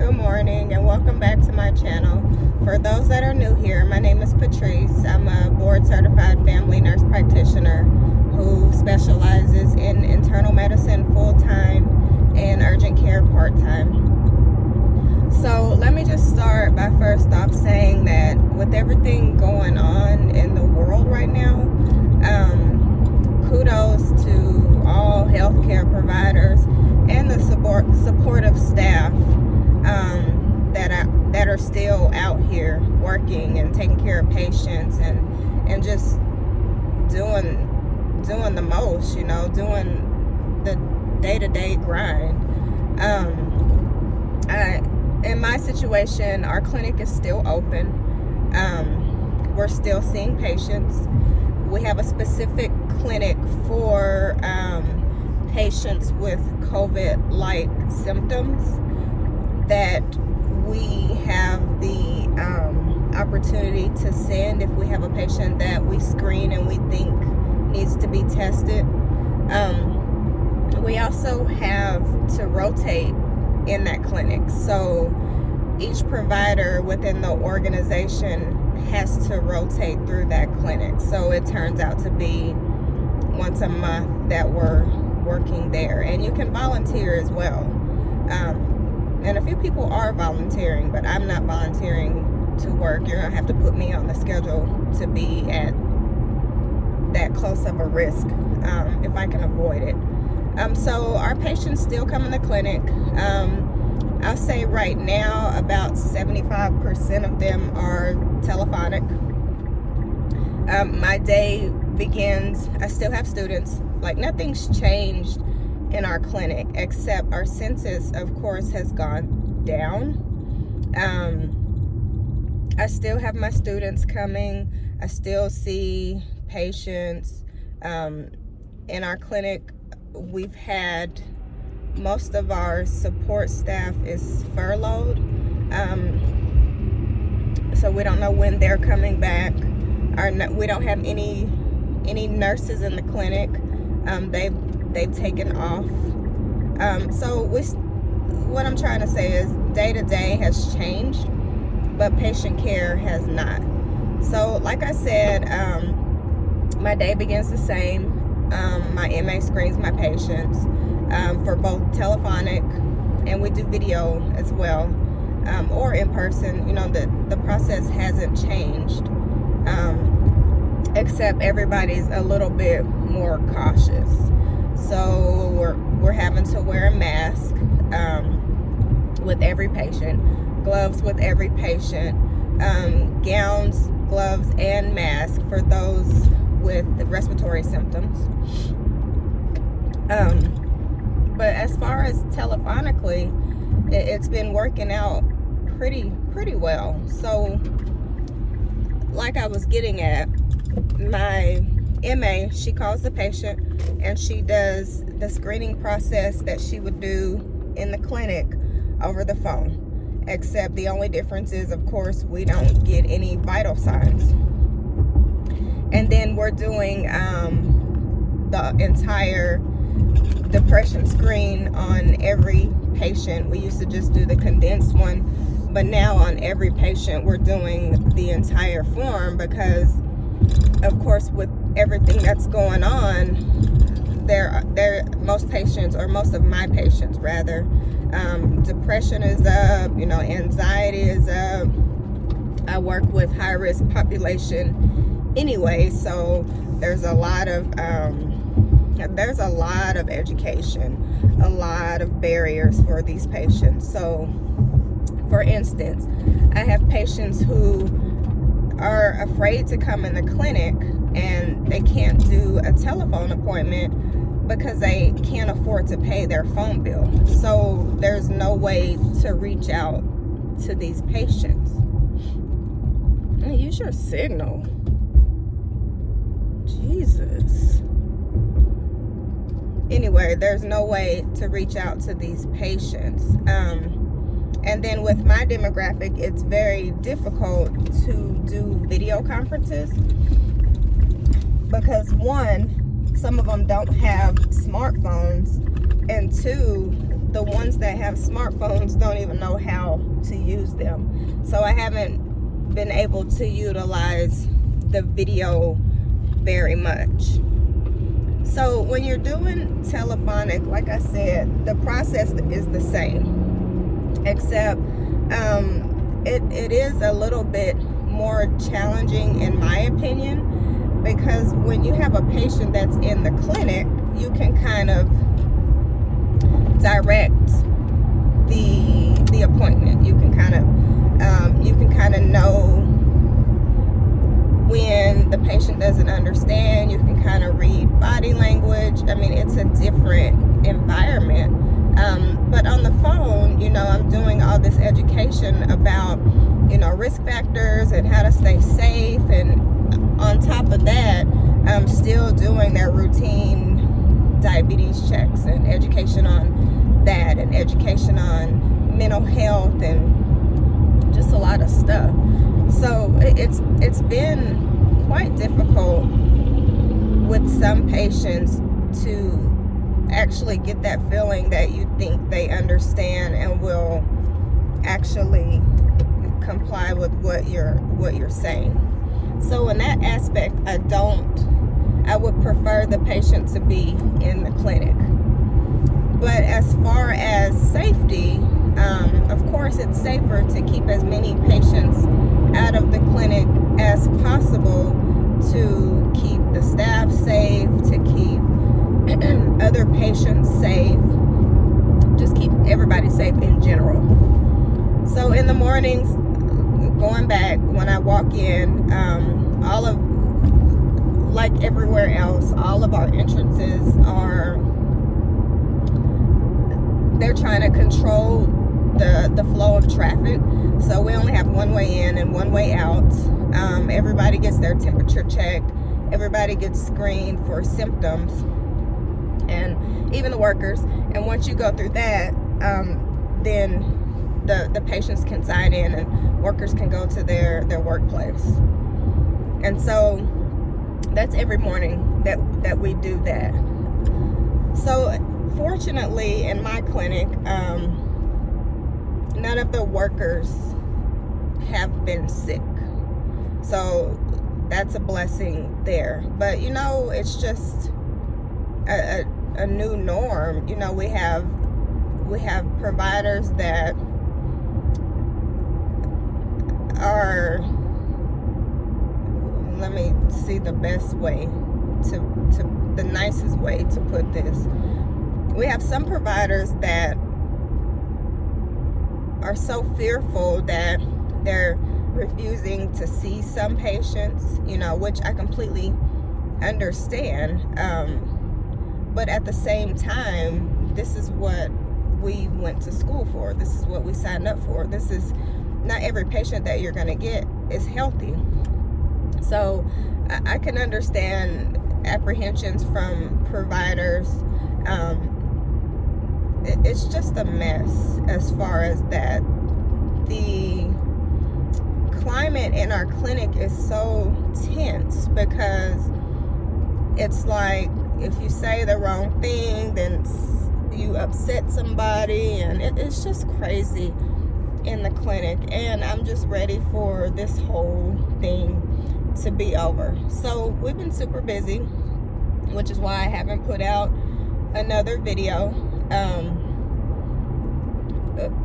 Good morning and welcome back to my channel. For those that are new here, my name is Patrice. I'm a board certified family nurse practitioner who specializes in internal medicine full-time and urgent care part-time. So let me just start by first off saying that with everything going on in the world right now, kudos to all healthcare providers and the supportive staff that are still out here working and taking care of patients and just doing the most, doing the day-to-day grind. In my situation, our clinic is still open. We're still seeing patients. We have a specific clinic for patients with COVID-like symptoms that we have the opportunity to send if we have a patient that we screen and we think needs to be tested. We also have to rotate in that clinic. So each provider within the organization has to rotate through that clinic. So it turns out to be once a month that we're working there. And you can volunteer as well. And a few people are volunteering, but I'm not volunteering to work. You're gonna have to put me on the schedule to be at that close of a risk if I can avoid it. So our patients still come in the clinic. I'll say right now about 75% of them are telephonic. My day begins, I still have students, like nothing's changed in our clinic except our census of course has gone down. I still have my students coming. I still see patients. In our clinic we've had most of our support staff is furloughed, so we don't know when they're coming back. We don't have any nurses in the clinic. They've taken off. So what I'm trying to say is day to day has changed, but patient care has not. So like I said, my day begins the same. My MA screens my patients for both telephonic, and we do video as well, or in person. The process hasn't changed, except everybody's a little bit more cautious. So we're having to wear a mask with every patient, gloves with every patient, gowns, gloves, and masks for those with the respiratory symptoms. But as far as telephonically, it's been working out pretty well. So like I was getting at, my MA, she calls the patient and she does the screening process that she would do in the clinic over the phone, except the only difference is, of course, we don't get any vital signs. And then we're doing the entire depression screen on every patient. We used to just do the condensed one, but now on every patient we're doing the entire form because, of course, with everything that's going on, most patients, or most of my patients rather, depression is up, anxiety is up. I work with high-risk population anyway, so there's a lot of education, a lot of barriers for these patients. So for instance, I have patients who are afraid to come in the clinic and they can't do a telephone appointment because they can't afford to pay their phone bill. So there's no way to reach out to these patients. Use your signal. Jesus. Anyway, there's no way to reach out to these patients. And then with my demographic, it's very difficult to do video conferences because one, some of them don't have smartphones, and two, the ones that have smartphones don't even know how to use them. So I haven't been able to utilize the video very much. So when you're doing telephonic, like I said, the process is the same, except it is a little bit more challenging in my opinion, because when you have a patient that's in the clinic, you can kind of direct the appointment. You can kind of know when the patient doesn't understand. You can kind of read body language. I mean, it's a different environment. But on the phone, I'm doing all this education about, risk factors and how to stay safe. And on top of that, I'm still doing their routine diabetes checks and education on that, and education on mental health, and just a lot of stuff. So it's been quite difficult with some patients to actually get that feeling that you think they understand and will actually comply with what you're saying. So in that aspect, I would prefer the patient to be in the clinic. But as far as safety, of course it's safer to keep as many patients out of the clinic as possible, to keep the staff safe, to keep other patients safe, just keep everybody safe in general. So in the mornings, going back, when I walk in, like everywhere else, all of our entrances they're trying to control the flow of traffic. So we only have one way in and one way out. Everybody gets their temperature checked. Everybody gets screened for symptoms, and even the workers. And once you go through that, then the patients can sign in and workers can go to their workplace. And so that's every morning that we do that. So fortunately in my clinic, none of the workers have been sick. So that's a blessing there. But it's just a new norm. We have providers that are, let me see the best way the nicest way to put this. We have some providers that are so fearful that they're refusing to see some patients, which I completely understand. But at the same time, this is what we went to school for. This is what we signed up for. This is not every patient that you're going to get is healthy. So I can understand apprehensions from providers. It's just a mess as far as that. The climate in our clinic is so tense because it's like if you say the wrong thing, then you upset somebody, and it's just crazy in the clinic. And I'm just ready for this whole thing to be over. So we've been super busy, which is why I haven't put out another video.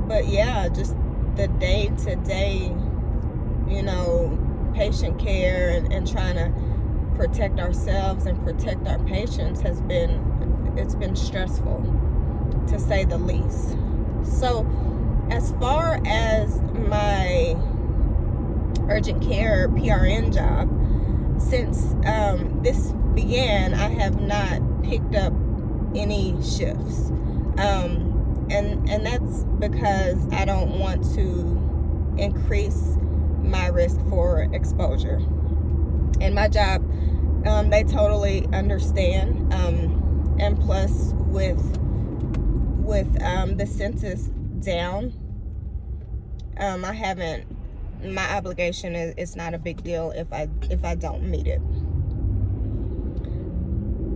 But yeah, just the day-to-day, patient care and trying to protect ourselves and protect our patients it's been stressful, to say the least. So as far as my urgent care PRN job, since this began, I have not picked up any shifts. And that's because I don't want to increase my risk for exposure. And my job, they totally understand. And plus with the census down, my obligation is not a big deal if I don't meet it.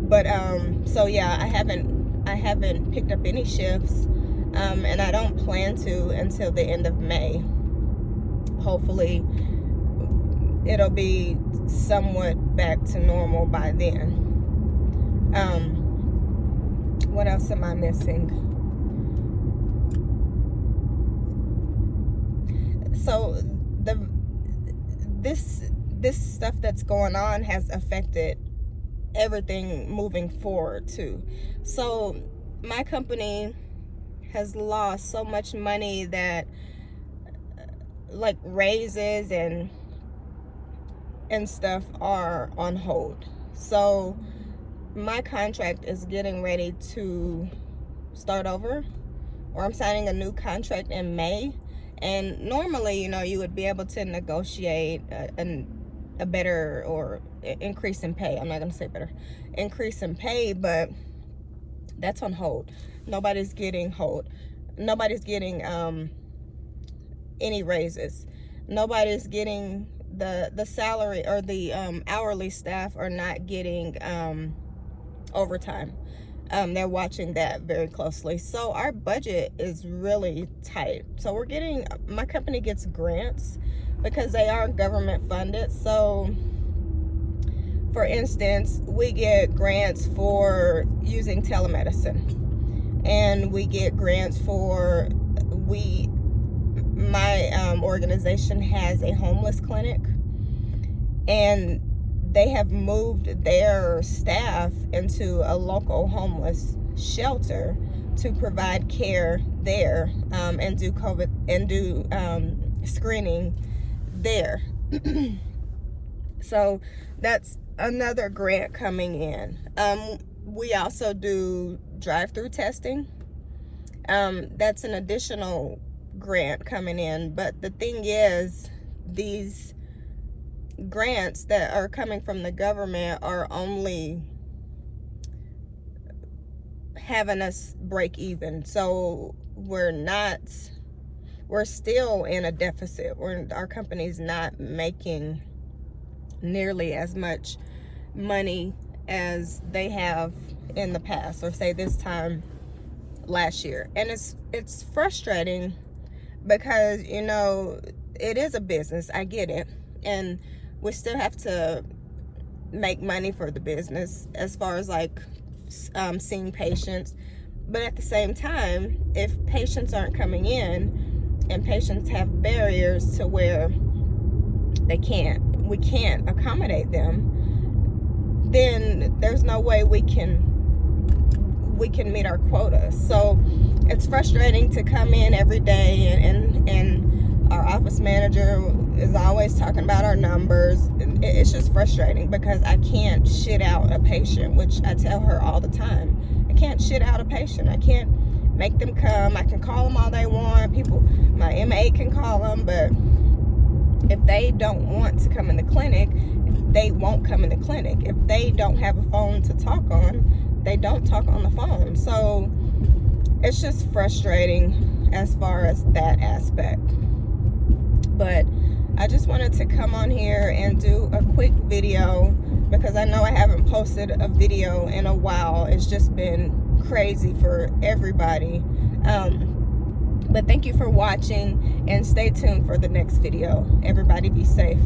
But so yeah, I haven't picked up any shifts. and I don't plan to until the end of May. Hopefully it'll be somewhat back to normal by then. What else am I missing? So this stuff that's going on has affected everything moving forward too. So my company has lost so much money that like raises and stuff are on hold. So my contract is getting ready to start over, or I'm signing a new contract in May. And normally, you know, you would be able to negotiate a better or increase in pay. I'm not going to say better, increase in pay, but that's on hold. Nobody's getting any raises. Nobody's getting the salary, or the hourly staff are not getting overtime. They're watching that very closely. So our budget is really tight. So my company gets grants because they are government funded. So for instance, we get grants for using telemedicine, and we get grants for, my organization has a homeless clinic, and they have moved their staff into a local homeless shelter to provide care there, and do COVID and do screening there. So that's another grant coming in. We also do drive-through testing. That's an additional grant coming in. But the thing is, these grants that are coming from the government are only having us break even. So we're still in a deficit. Our company's not making nearly as much money as they have in the past, or say this time last year. And it's frustrating because, you know, it is a business. I get it. And we still have to make money for the business as far as like seeing patients. But at the same time, if patients aren't coming in, and patients have barriers to where we can't accommodate them, then there's no way we can meet our quota. So it's frustrating to come in every day, and our office manager is always talking about our numbers. It's just frustrating because I can't shit out a patient, which I tell her all the time. I can't shit out a patient. I can't make them come. I can call them all they want. My MA can call them, but if they don't want to come in the clinic, they won't come in the clinic. If they don't have a phone to talk on, they don't talk on the phone. So it's just frustrating as far as that aspect. But I just wanted to come on here and do a quick video because I know I haven't posted a video in a while. It's just been crazy for everybody. But thank you for watching, and stay tuned for the next video. Everybody be safe.